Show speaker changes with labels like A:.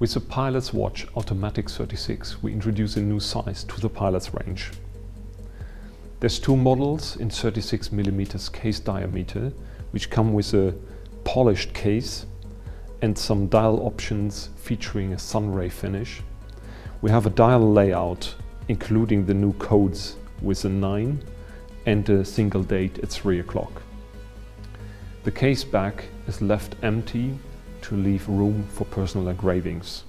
A: With the Pilot's Watch Automatic 36, we introduce a new size to the Pilot's range. There's two models in 36mm case diameter, which come with a polished case and some dial options featuring a sunray finish. We have a dial layout including the new codes with a 9 and a single date at 3 o'clock. The case back is left empty to leave room for personal engravings.